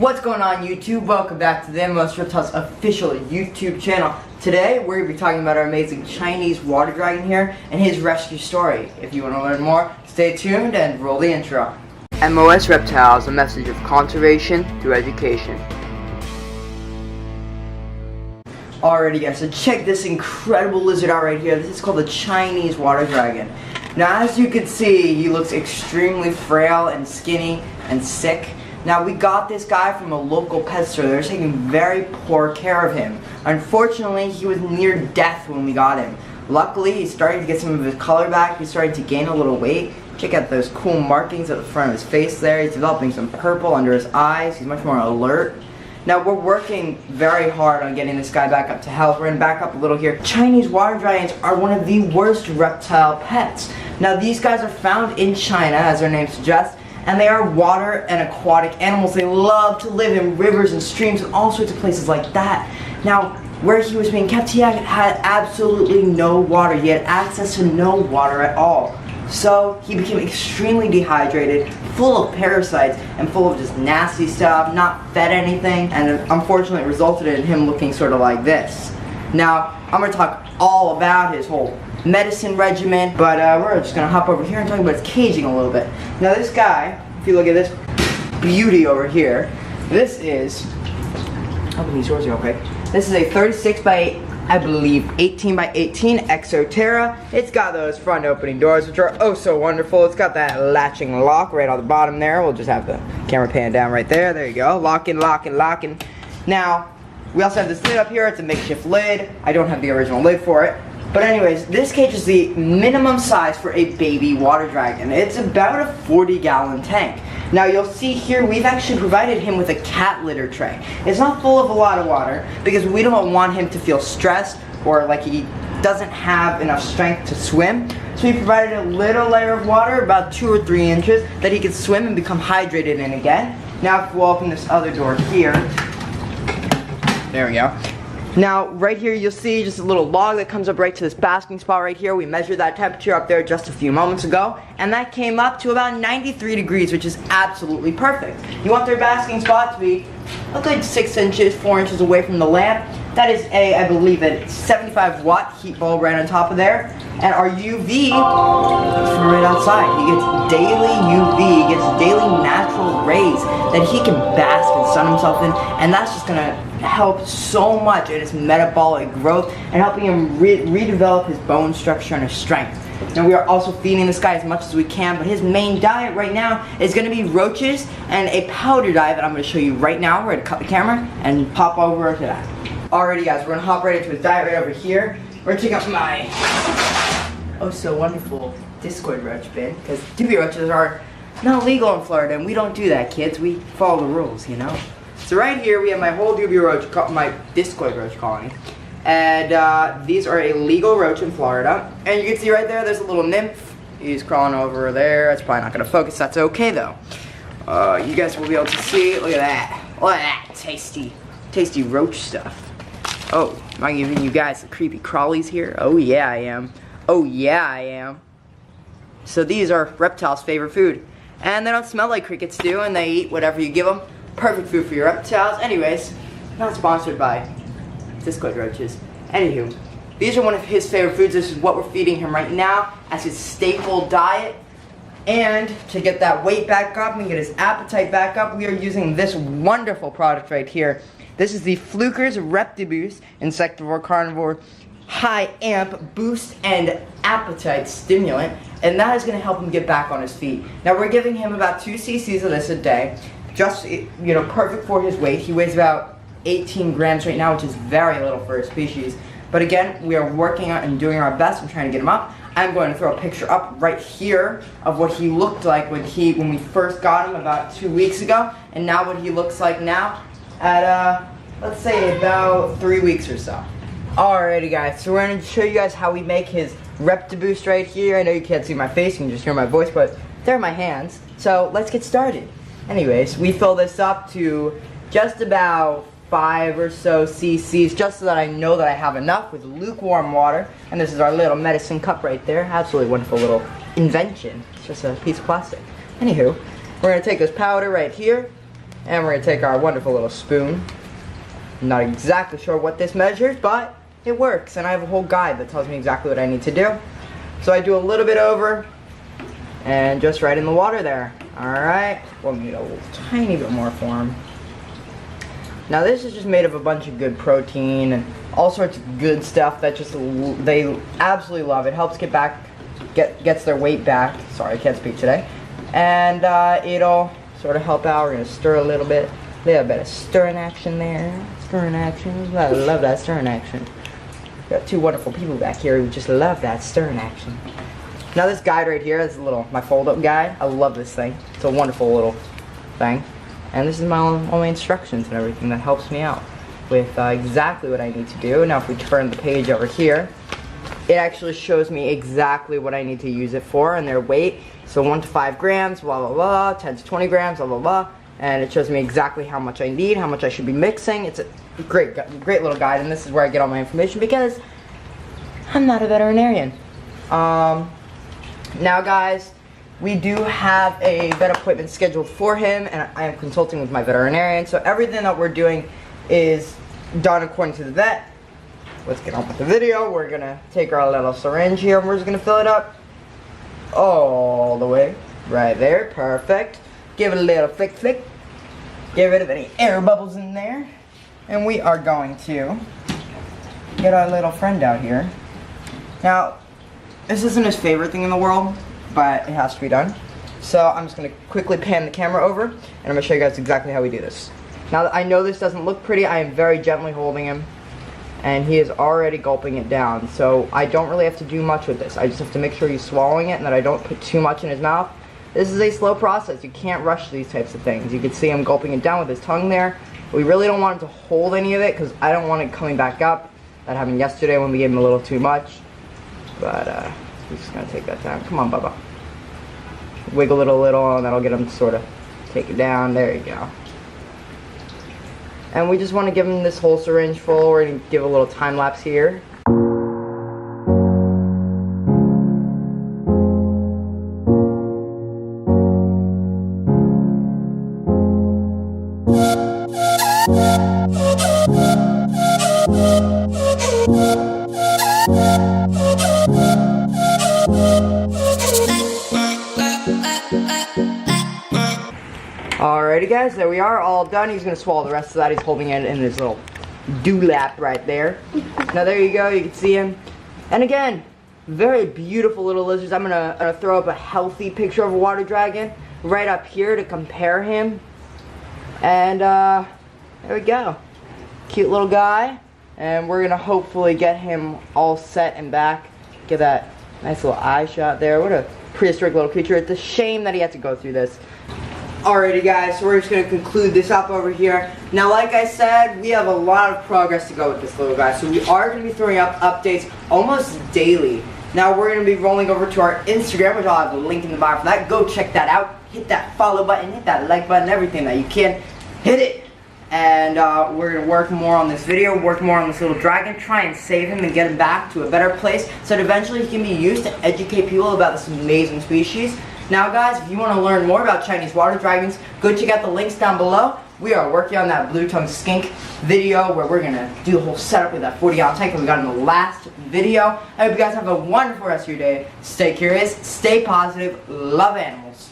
What's going on, YouTube? Welcome back to the MOS Reptiles official YouTube channel. Today we're going to be talking about our amazing Chinese water dragon here and his rescue story. If you want to learn more, stay tuned and roll the intro. MOS Reptiles, a message of conservation through education. Alrighty guys, so check this incredible lizard out right here. This is called the Chinese water dragon. Now as you can see, he looks extremely frail and skinny and sick. Now we got this guy from a local pet store. They're taking very poor care of him. Unfortunately, he was near death when we got him. Luckily, he's starting to get some of his color back. He's starting to gain a little weight. Check out those cool markings at the front of his face there. He's developing some purple under his eyes. He's much more alert. Now we're working very hard on getting this guy back up to health. We're going to back up a little here. Chinese water dragons are one of the worst reptile pets. Now these guys are found in China, as their name suggests, and they are water and aquatic animals. They love to live in rivers and streams and all sorts of places like that. Now, where he was being kept, he had absolutely no water. He had access to no water at all. So he became extremely dehydrated, full of parasites, and full of just nasty stuff, not fed anything, and unfortunately it resulted in him looking sort of like this. Now, I'm going to talk all about his whole medicine regimen, but we're just going to hop over here and talk about his caging a little bit. Now this guy, if you look at this beauty over here, this is, open these doors real quick. This is a 36 by, I believe, 18 by 18 Exoterra. It's got those front opening doors, which are oh so wonderful. It's got that latching lock right on the bottom there. We'll just have the camera pan down right there. There you go. Locking, locking, locking. Now, we also have this lid up here. It's a makeshift lid. I don't have the original lid for it. But anyways, this cage is the minimum size for a baby water dragon. It's about a 40-gallon tank. Now you'll see here we've actually provided him with a cat litter tray. It's not full of a lot of water because we don't want him to feel stressed or like he doesn't have enough strength to swim. So we provided a little layer of water, about 2 or 3 inches, that he can swim and become hydrated in again. Now if we'll open this other door here. There we go. Now, right here you'll see just a little log that comes up right to this basking spot right here. We measured that temperature up there just a few moments ago, and that came up to about 93 degrees, which is absolutely perfect. You want their basking spot to be a good 6 inches, 4 inches away from the lamp. That is a, I believe, a 75-watt heat bulb right on top of there. And our UV is from right outside. He gets daily UV, he gets daily natural rays that he can bask and sun himself in, and that's just going to help so much in his metabolic growth and helping him redevelop his bone structure and his strength. Now we are also feeding this guy as much as we can, but his main diet right now is going to be roaches and a powder diet that I'm going to show you right now. We're going to cut the camera and pop over to that. Alrighty guys, we're going to hop right into his diet right over here. We're going to check out my oh so wonderful Discord roach bin, because doobie roaches are not legal in Florida and we don't do that, kids. We follow the rules, you know. So right here we have my whole doobie roach, my Discord roach colony, and these are a legal roach in Florida. And you can see right there, there's a little nymph. He's crawling over there. It's probably not going to focus. That's okay though. You guys will be able to see. Look at that. Look at that tasty, tasty roach stuff. Oh, am I giving you guys the creepy crawlies here? Oh yeah, I am. Oh yeah, I am. So these are reptiles' favorite food, and they don't smell like crickets do, and they eat whatever you give them. Perfect food for your reptiles. Anyways, not sponsored by Discord roaches. Anywho, these are one of his favorite foods. This is what we're feeding him right now as his staple diet. And to get that weight back up and get his appetite back up, we are using this wonderful product right here. This is the Fluker's Reptiboost Insectivore Carnivore High Amp Boost and Appetite Stimulant, and that is going to help him get back on his feet. Now we're giving him about 2 cc's of this a day. Just, you know, perfect for his weight. He weighs about 18 grams right now, which is very little for his species. But again, we are working on and doing our best and trying to get him up. I'm going to throw a picture up right here of what he looked like when we first got him about 2 weeks ago, and now what he looks like now at let's say about 3 weeks or so. Alrighty guys, so we're going to show you guys how we make his Reptiboost right here. I know you can't see my face, you can just hear my voice, but there are my hands. So let's get started. Anyways, we fill this up to just about 5 or so cc's, just so that I know that I have enough, with lukewarm water. And this is our little medicine cup right there. Absolutely wonderful little invention. It's just a piece of plastic. Anywho, we're going to take this powder right here, And we're going to take our wonderful little spoon. I'm not exactly sure what this measures, but it works. And I have a whole guide that tells me exactly what I need to do. So I do a little bit over and just right in the water there. Alright, we'll need a little tiny bit more for him. Now this is just made of a bunch of good protein and all sorts of good stuff that just they absolutely love. It helps gets their weight back. Sorry, I can't speak today. And it'll sort of help out. We're gonna stir a little bit of stirring action there. Stirring action. I love that stirring action. Got two wonderful people back here who just love that stirring action. Now this guide right here is my fold-up guide. I love this thing. It's a wonderful little thing. And this is all my instructions and everything that helps me out with exactly what I need to do. Now if we turn the page over here, it actually shows me exactly what I need to use it for and their weight. So 1 to 5 grams, blah blah blah, 10 to 20 grams, blah blah blah. And it shows me exactly how much I need, how much I should be mixing. It's a great little guide, and this is where I get all my information because I'm not a veterinarian. Now guys, we do have a vet appointment scheduled for him, and I am consulting with my veterinarian. So everything that we're doing is done according to the vet. Let's get on with the video. We're gonna take our little syringe here and we're just gonna fill it up all the way right there. Perfect. Give it a little flick. Get rid of any air bubbles in there. And we are going to get our little friend out here. Now, this isn't his favorite thing in the world, but it has to be done. So I'm just going to quickly pan the camera over, and I'm going to show you guys exactly how we do this. Now, I know this doesn't look pretty. I am very gently holding him, and he is already gulping it down. So I don't really have to do much with this. I just have to make sure he's swallowing it and that I don't put too much in his mouth. This is a slow process. You can't rush these types of things. You can see him gulping it down with his tongue there. We really don't want him to hold any of it because I don't want it coming back up. That happened yesterday when we gave him a little too much. But we're just going to take that down. Come on, Bubba. Wiggle it a little and that'll get him to sort of take it down. There you go. And we just want to give him this whole syringe full. We're going to give a little time lapse here. Alrighty guys, there we are, all done. He's going to swallow the rest of that. He's holding it in his little dewlap right there. Now there you go, you can see him. And again, very beautiful little lizards. I'm going to throw up a healthy picture of a water dragon right up here to compare him. And there we go. Cute little guy. And we're going to hopefully get him all set and back. Get that nice little eye shot there. What a prehistoric little creature. It's a shame that he had to go through this. Alrighty guys, so we're just going to conclude this up over here. Now like I said, we have a lot of progress to go with this little guy. So we are going to be throwing up updates almost daily. Now we're going to be rolling over to our Instagram, which I'll have the link in the bio for that. Go check that out. Hit that follow button, hit that like button, everything that you can. Hit it! And we're going to work more on this video, work more on this little dragon, try and save him and get him back to a better place so that eventually he can be used to educate people about this amazing species. Now guys, if you want to learn more about Chinese water dragons, go check out the links down below. We are working on that blue-tongued skink video where we're going to do the whole setup with that 40-ounce tank that we got in the last video. I hope you guys have a wonderful rest of your day. Stay curious, stay positive, love animals.